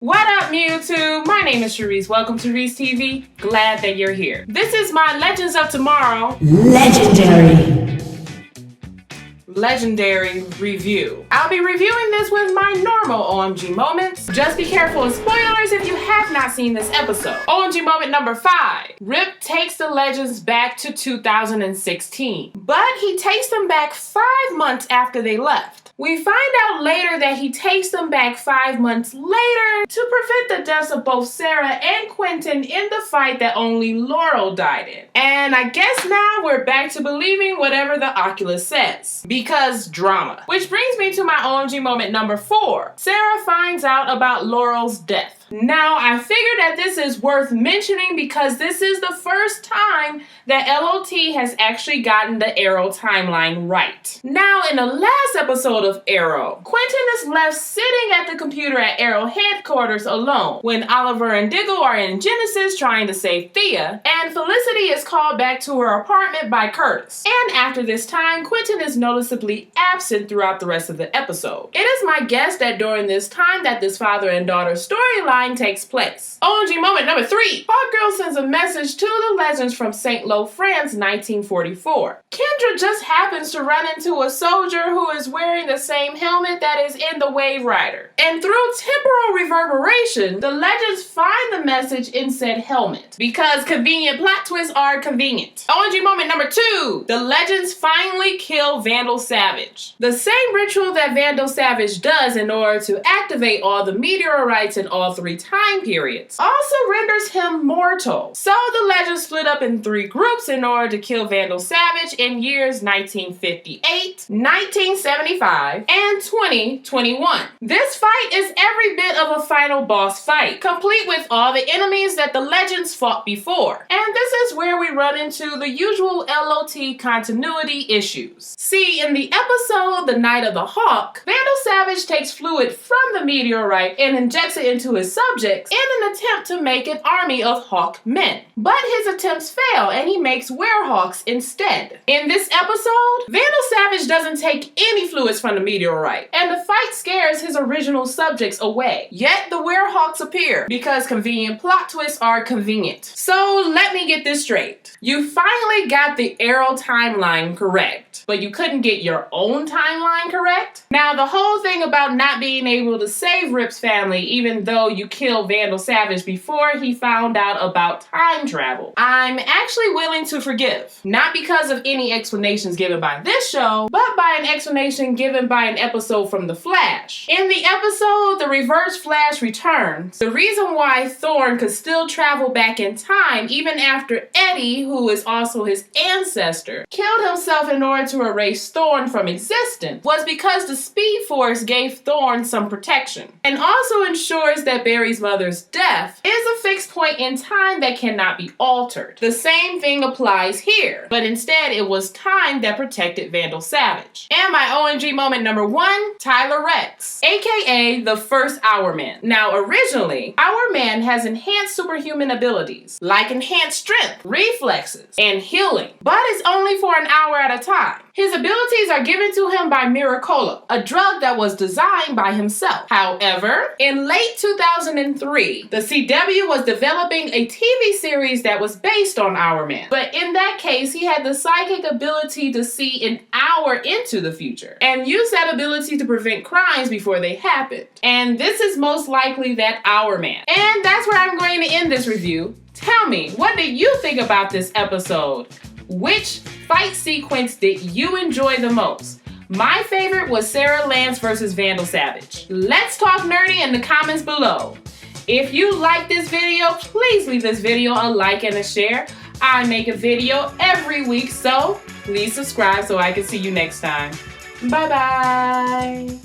What up, YouTube? My name is Cheryce. Welcome to RyceTV. Glad that you're here. This is my Legends of Tomorrow Legendary review. I'll be reviewing this with my normal OMG moments. Just be careful of spoilers if you have not seen this episode. OMG moment number 5. Rip takes the Legends back to 2016, but he takes them back 5 months after they left. We find out later that he takes them back 5 months later to prevent the deaths of both Sarah and Quentin in the fight that only Laurel died in. And I guess now we're back to believing whatever the Oculus says. Because drama. Which brings me to my OMG moment number 4. Sarah finds out about Laurel's death. Now, I figured that this is worth mentioning because this is the first time that LOT has actually gotten the Arrow timeline right. Now, in the last episode of Arrow, Quentin is left sitting at the computer at Arrow headquarters alone when Oliver and Diggle are in Genesis trying to save Thea, and Felicity is called back to her apartment by Curtis. And after this time, Quentin is noticeably absent throughout the rest of the episode. It is my guess that during this time that this father and daughter storyline takes place. OMG moment number 3. Hawkgirl sends a message to the Legends from St. Lo, France, 1944. Kendra just happens to run into a soldier who is wearing the same helmet that is in the Wave Rider. And through temporal reverberation, the Legends find the message in said helmet. Because convenient plot twists are convenient. OMG moment number 2. The Legends finally kill Vandal Savage. The same ritual that Vandal Savage does in order to activate all the meteorites in all 3 time periods also renders him mortal. So the Legends split up in 3 groups in order to kill Vandal Savage in years 1958, 1975, and 2021. This fight is every bit of a final boss fight, complete with all the enemies that the Legends fought before. And this is where we run into the usual LOT continuity issues. See, in the episode The Night of the Hawk, Vandal Savage takes fluid from the meteorite and injects it into his subjects in an attempt to make an army of Hawk men. But his attempts fail and he makes werehawks instead. In this episode, Vandal Savage doesn't take any fluids from the meteorite, and the fight scares his original subjects away. Yet the werehawks appear because convenient plot twists are convenient. So let me get this straight. You finally got the Arrow timeline correct, but you couldn't get your own timeline correct? Now, the whole thing about not being able to save Rip's family even though you killed Vandal Savage before he found out about time travel, I'm actually willing to forgive. Not because of any explanations given by this show, but by an explanation given by an episode from The Flash. In the episode, the Reverse Flash returns. The reason why Thorn could still travel back in time even after Eddie, who is also his ancestor, killed himself in order to erase Thorn from existence was because the Speed Force gave Thorn some protection, and also ensures that Barry's mother's death is a fixed point in time that cannot be altered. The same thing applies here, but instead it was time that protected Vandal Savage. And my OMG moment number 1, Tyler Rex, aka the first Hourman. Now, originally, Hourman has enhanced superhuman abilities, like enhanced strength, reflexes, and healing, but it's only for an hour at a time. His abilities are given to him by Miracolo, a drug that was designed by himself. However, in late 2003, the CW was developing a TV series that was based on Hourman. But in that case, he had the psychic ability to see an hour into the future and use that ability to prevent crimes before they happened. And this is most likely that Hourman. And that's where I'm going to end this review. Tell me, what did you think about this episode? Which fight sequence did you enjoy the most? My favorite was Sarah Lance versus Vandal Savage. Let's talk nerdy in the comments below. If you like this video, please leave this video a like and a share. I make a video every week, so please subscribe so I can see you next time. Bye-bye.